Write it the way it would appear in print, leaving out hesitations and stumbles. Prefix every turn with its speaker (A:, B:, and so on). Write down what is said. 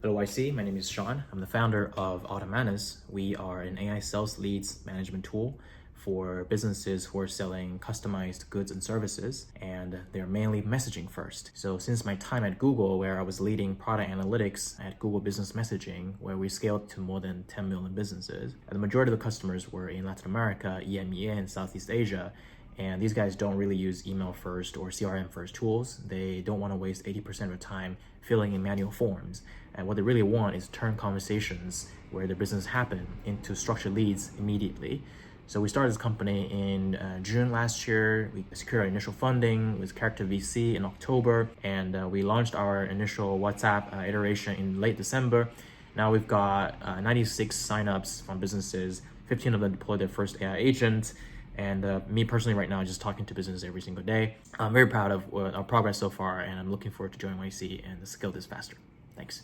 A: Hello YC, my name is Sean. I'm the founder of Automanus. We are an AI sales leads management tool for businesses who are selling customized goods and services, and they're mainly messaging first. So since my time at Google, where I was leading product analytics at Google Business Messaging, where we scaled to more than 10 million businesses, and the majority of the customers were in Latin America, EMEA, and Southeast Asia. And these guys don't really use email first or CRM first tools. They don't want to waste 80% of their time filling in manual forms. And what they really want is turn conversations where their business happen into structured leads immediately. So we started this company in June last year. We secured our initial funding with Character VC in October, and we launched our initial WhatsApp iteration in late December. Now we've got 96 signups from businesses, 15 of them deployed their first AI agent. And me personally right now, just talking to businesses every single day. I'm very proud of our progress so far, and I'm looking forward to joining YC and scale this faster. Thanks.